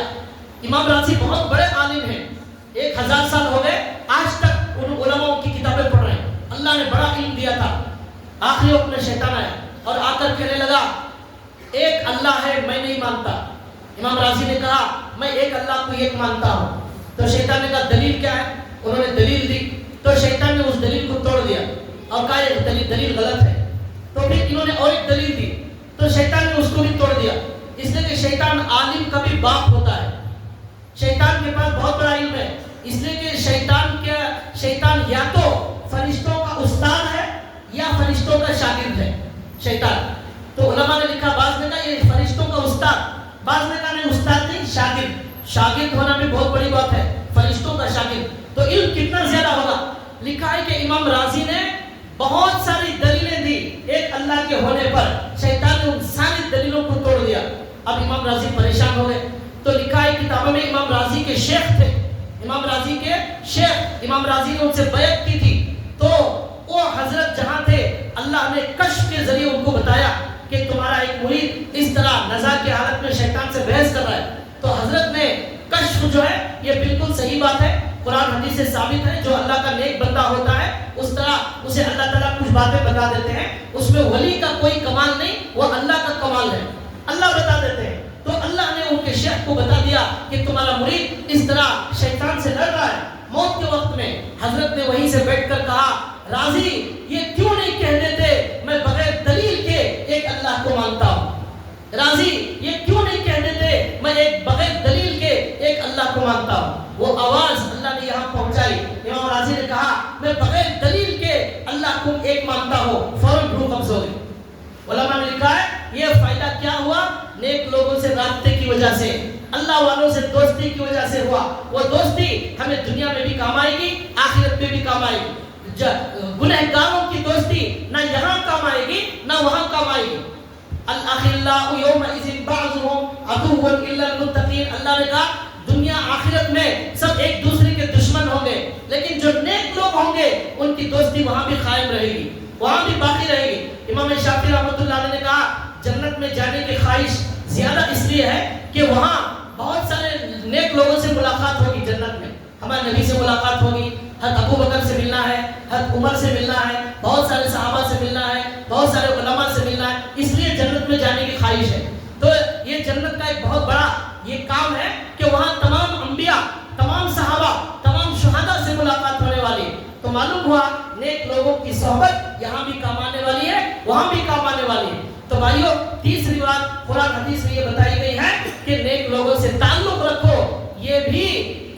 امام رازی بہت بڑے عالم ہیں، 1000 سال ہو گئے آج تک ان علماء کی کتابیں پڑھ رہے ہیں، اللہ نے بڑا علم دیا تھا۔ آخری وقت میں شیطان آیا اور آ کر کہنے لگا ایک اللہ ہے میں نہیں مانتا۔ امام رازی نے کہا میں ایک اللہ کو ایک مانتا ہوں۔ تو شیطان نے کہا دلیل کیا ہے؟ انہوں نے دلیل دی تو شیطان نے اس دلیل کو توڑ دیا اور کہا یہ دلیل غلط ہے۔ تو پھر انہوں نے اور ایک دلیل دی تو شیطان نے اس کو بھی توڑ دیا، اس لیے کہ شیطان عالم کا بھی باپ ہوتا ہے، شیطان کے پاس بہت بڑا علم ہے، اس لیے کہ شیطان یا تو فرشتوں کا استاد ہے یا فرشتوں کا شاگرد ہے شیطان۔ تو علماء نے لکھا، بعض نے کہا یہ فرشتوں کا استاد، بعض نے کہا نہیں استاد نہیں شاگرد ہونا بھی بہت بڑی بات ہے، فرشتوں کا شاگرد۔ تو علم کتنا زیادہ ہوگا؟ لکھا ہے کہ امام رازی نے بہت ساری دلیلیں دی ایک اللہ کے ہونے پر، شیطان نے ان ساری دلیلوں کو توڑ دیا۔ اب امام رازی پریشان ہو گئے تو لکھا ہے کتابوں میں امام رازی کے شیخ تھے، امام رازی نے ان سے بیعت کی تھی، تو وہ حضرت جہاں تھے اللہ نے کشف کے ذریعے ان کو بتایا کہ تمہارا ایک مرید اس طرح نزاع کی حالت میں شیطان سے بحث کر رہا ہے۔ تو حضرت نے کشف جو ہے یہ بالکل صحیح بات ہے، قرآن حدیث سے ثابت ہے، جو اللہ کا نیک بندہ ہوتا ہے اس طرح اسے اللہ تعالیٰ کچھ باتیں بتا دیتے ہیں، اس میں ولی کا کوئی کمال نہیں، وہ اللہ کا کمال ہے، اللہ بتا دیتے ہیں۔ تو اللہ نے ان کے شیخ کو بتا دیا کہ تمہارا مرید اس طرح شیطان سے لڑ رہا ہے۔ موت کے وقت میں حضرت نے وہیں سے بیٹھ کر کہا راضی یہ کیوں نہیں کہہ دیتے میں بغیر دلیل کے ایک اللہ کو مانتا ہوں، راضی یہ کیوں نہیں کہہ دیتے میں ایک بغیر دلیل کے ایک اللہ کو مانتا ہوں۔ وہ آواز اللہ نے یہاں پہنچائی، امام راضی نے کہا میں بغیر دلیل کے اللہ کو ایک مانتا ہوں، فوراً روح قبض ہو گئی۔ علماء نے لکھا ہے یہ فائدہ کیا ہوا؟ نیک لوگوں سے رابطے کی وجہ سے، اللہ والوں سے دوستی کی وجہ سے ہوا۔ وہ دوستی ہمیں دنیا میں بھی کام آئے گی، آخرت میں بھی کام آئے گی۔ گنہگاروں کی دوستی نہ یہاں کام آئے گی نہ وہاں کام آئے گی۔ الاخلاء یومئذ بعضهم عدو الا المتقین، اللہ نے کہا دنیا آخرت میں سب ایک دوسرے کے دشمن ہوں گے، لیکن جو نیک لوگ ہوں گے ان کی دوستی وہاں بھی قائم رہے گی، وہاں بھی باقی رہے گی۔ امام شافعی رحمۃ اللہ علیہ نے کہا جنت میں جانے کی خواہش زیادہ اس لیے ہے کہ وہاں بہت سارے نیک لوگوں سے ملاقات ہوگی جنت میں. ہمارے نبی سے ملاقات ہوگی, حضرت ابو بکر سے ملنا ہے, حضرت عمر سے ملنا ہے, بہت سارے صحابہ سے ملنا ہے, بہت سارے علماء سے ملنا ہے. اس لیے جنت میں جانے کی خواہش ہے. تو یہ جنت کا ایک بہت بڑا یہ کام ہے کہ وہاں تمام انبیاء, تمام صحابہ, تمام شہداء سے ملاقات ہونے والی ہے. تو معلوم ہوا نیک لوگوں کی صحبت یہاں بھی کام آنے والی ہے, وہاں بھی کام آنے والی ہے. تو بھائیو, تیسری بات قرآن حدیث میں یہ بتائی گئی ہے کہ نیک لوگوں سے تعلق رکھو. یہ بھی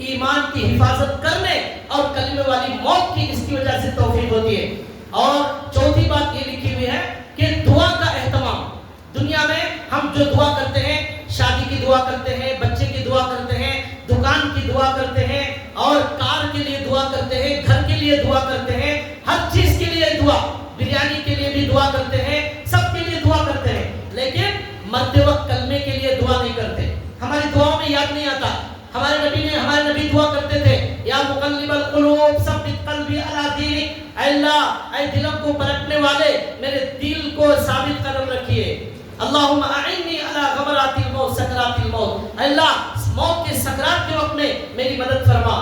ایمان کی حفاظت کرنے اور کلمے والی موت کی اس کی وجہ سے توفیق ہوتی ہے. اور چوتھی بات یہ لکھی ہوئی ہے کہ دعا کا اہتمام. دنیا میں ہم جو دعا کرتے ہیں, شادی کی دعا کرتے ہیں, بچے کی دعا کرتے ہیں, دکان کی دعا کرتے ہیں, اور کار کے لیے دعا کرتے ہیں, گھر کے لیے دعا کرتے ہیں, ہر چیز کے لیے دعا, بریانی کے لیے بھی دعا کرتے ہیں, سب کے لیے دعا کرتے ہیں. لیکن مرتے وقت کلمے کے لیے دعا نہیں کرتے. ہماری دعاؤں میں یاد نہیں آتا. ہمارے نبی دعا کرتے تھے, یا مقلب القلوب ثبت قلبی علی دینک, اے اللہ, اے دلوں کو پلٹنے والے, میرے دل کو ثابت قدم رکھیے. اللہم اعنی علی غمرات الموت سکرات الموت, اے اللہ موت کے سکرات کے وقت میں میری مدد فرما.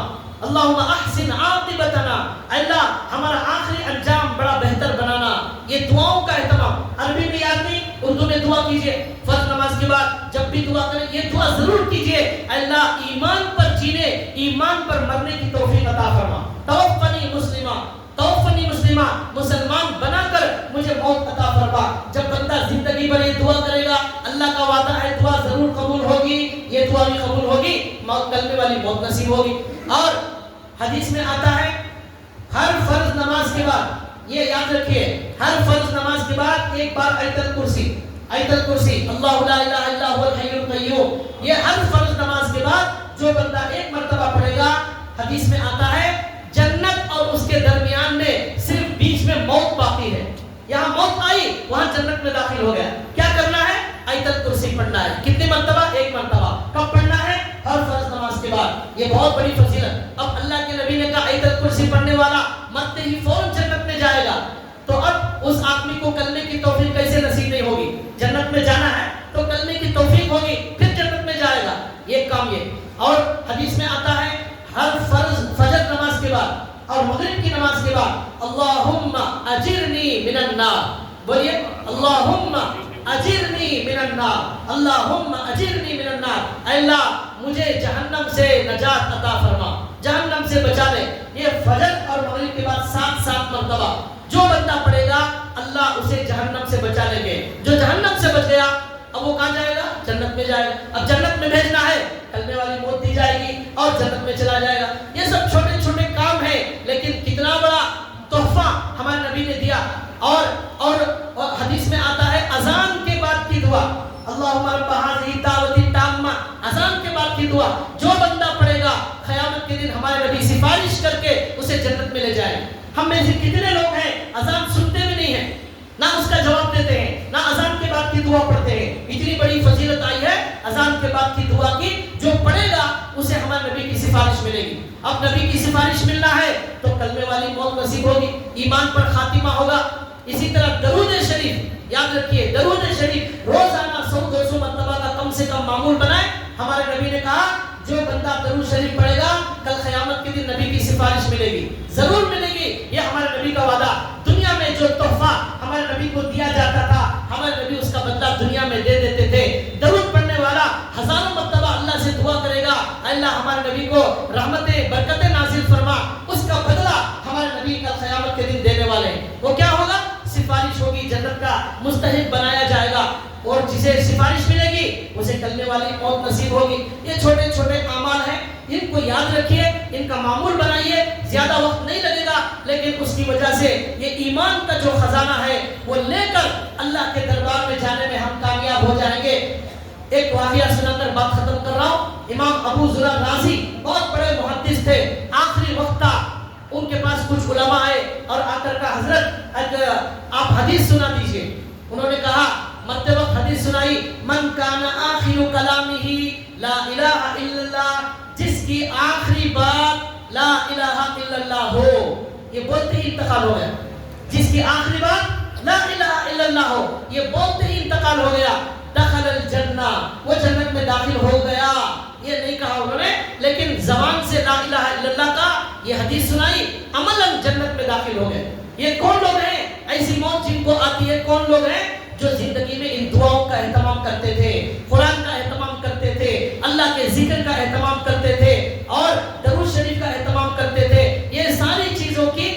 اللہم احسن عاقبتنا, اے اللہ ہمارا آخری انجام بڑا بہتر بنانا. یہ دعاؤں کا اہتمام. عربی میں یاد نہیں, اردو میں دعا کیجئے. فرض نماز کے بعد جب بھی دعا کریں یہ دعا ضرور کیجئے, اے اللہ ایمان پر جینے, ایمان پر مرنے کی توفیق عطا فرما. توفنی مسلمہ, توفنی مسلمہ, مسلمان بنا کر مجھے موت عطا فرما. جب بندہ زندگی بھر یہ دعا کرے گا, اللہ کا وعدہ ہے دعا ضرور قبول ہوگی, یہ دعا بھی قبول ہوگی, کلمے والی موت نصیب ہوگی. اور حدیث میں آتا ہے ہر فرض نماز کے بعد, یہ یاد رکھیے, ہر فرض نماز کے بعد ایک بار آیت الکرسی, آیت الکرسی, اللہ لا الہ الا هو الحی القیوم, یہ ہر فرض نماز کے بعد جو بندہ ایک مرتبہ پڑھے گا, حدیث میں آتا ہے جنت اور اس کے درمیان میں صرف بیچ میں موت باقی ہے. یہاں موت آئی, وہاں جنت میں داخل ہو گیا. کیا کرنا ہے؟ آیت الکرسی پڑھنا ہے. کتنے مرتبہ؟ ایک مرتبہ. کب پڑھنا ہے؟ ہر فرض نماز کے بعد. یہ بہت بڑی فضیلت. اب اللہ کے نبی نے کہا آیت الکرسی پڑھنے والا مرتے ہی فوراً جنت میں جائے گا. تو اب اس آدمی کو کلمے کی توفیق کیسے نصیب نہیں ہوگی؟ جنت میں جانا ہے تو کلمے کی توفیق ہوگی, پھر جنت میں جائے گا. یہ کام یہ. اور حدیث میں آتا ہے ہر فرض فجر نماز کے بعد اور مغرب کی نماز کے بعد اللہم اجرنی من النار, بولیے اللہم اجرنی من النار, اللہم اجرنی من النار, اے اللہ مجھے جہنم سے نجات عطا فرما, جہنم سے بچا لے. یہ فجر اور مغرب کے بعد 7 مرتبہ جو بندہ پڑھے گا اللہ اسے جہنم سے بچا لیں گے. جو جہنم سے بچ گیا اب وہ کہاں جائے گا؟ جنت میں جائے گا. اب جنت میں بھیجنا ہے, کلمے والی موت دی جائے گی اور جنت میں چلا جائے گا. یہ سب چھوٹے چھوٹے کام ہیں, لیکن کتنا بڑا تحفہ ہمارے نبی نے دیا. اور حدیث میں آتا ہے اذان کے بعد کی دعا, اللہم رب ھذہ الدعوۃ التامہ, اذان کے بعد کی دعا جو بندہ پڑھے گا قیامت کے دن ہمارے نبی سفارش کر کے اسے جنت میں لے جائیں. ہم میں سے کتنے لوگ ہیں اذان سنتے بھی نہیں ہیں, نہ اس کا جواب دیتے ہیں, نہ اذان کے بعد کی دعا پڑھتے ہیں. اتنی بڑی فضیلت آئی ہے اذان کے بعد کی دعا کی, جو پڑھے گا اسے ہمارے نبی کی سفارش ملے گی. اب نبی کی سفارش ملنا ہے تو کلمے والی موت نصیب ہوگی, ایمان پر خاتمہ ہوگا. اسی طرح درود شریف, یاد رکھیے درود شریف روزانہ 100-200 مرتبہ کا کم سے کم معمول بنائیں. ہمارے نبی نے کہا جو بندہ درود شریف پڑھے گا کل قیامت کے دن نبی کی سفارش ملے گی, ضرور ملے گی. یہ ہمارے نبی کا وعدہ. دنیا میں جو تحفہ ہمارے نبی کو دیا جاتا تھا ہمارے نبی اس کا بدلہ دنیا میں دے دیتے تھے. درود پڑھنے والا ہزاروں مرتبہ اللہ سے دعا کرے گا, اللہ ہمارے نبی کو رحمتیں برکتیں نازل فرما, اس کا بدلہ ہمارے نبی کا قیامت کے دن دینے والے ہیں. وہ کیا ہوگا؟ سفارش ہوگی, جنت کا مستحق بنایا جائے گا, اور جسے سفارش ملے گی اسے کلمے والی موت نصیب ہوگی. یہ چھوٹے چھوٹے اعمال ہیں, ان کو یاد رکھیے, ان کا معمول بنائیے. زیادہ وقت نہیں لگے گا, لیکن اس کی وجہ سے یہ ایمان کا جو خزانہ ہے وہ لے کر اللہ کے دربار میں جانے میں ہم کامیاب ہو جائیں گے. ایک واقعہ سنا کر بات ختم کر رہا ہوں. امام ابو زرع رازی بہت بڑے محدث تھے, آخری وقت تھا, ان کے پاس کچھ علماء آئے اور آ کر کہا حضرت آپ حدیث سنا دیجئے. انہوں نے کہا مرتے وقت حدیث سنائی, من کان آخر کلامہ لا الہ الا اللہ, جس کی آخری بات لا الہ الا اللہ ہو. یہ بولتے ہی انتقال ہو گیا. جس کی آخری بات لا الہ الا اللہ ہو, یہ بولتے ہی انتقال ہو گیا. دخل الجنہ، وہ جنت میں داخل ہو گیا. یہ نہیں کہا انہوں نے، لیکن زبان سے لا الہ الا اللہ کا یہ حدیث سنائی، عملاً جنت میں داخل ہو گئے. یہ کون لوگ ہیں؟ ایسی موت جن کو آتی ہے کون لوگ ہیں؟ جو زندگی میں ان دعاؤں کا اہتمام کرتے تھے، قرآن کا اہتمام کرتے تھے، اللہ کے ذکر کا اہتمام کرتے تھے اور درود شریف کا اہتمام کرتے تھے. یہ ساری چیزوں کی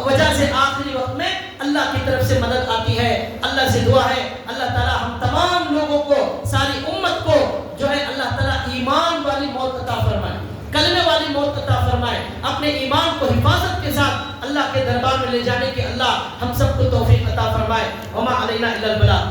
وجہ سے آخری وقت میں اللہ کی طرف سے مدد آتی ہے. اللہ سے دعا ہے اللہ تعالی ہم تمام لوگوں کو، ساری امت کو جو ہے اللہ تعالی ایمان والی موت عطا فرمائے، کلمے والی موت عطا فرمائے. اپنے ایمان کو حفاظت کے ساتھ اللہ کے دربار میں لے جانے کے اللہ ہم سب کو توفیق عطا فرمائے. وما علینا الا البلاغ.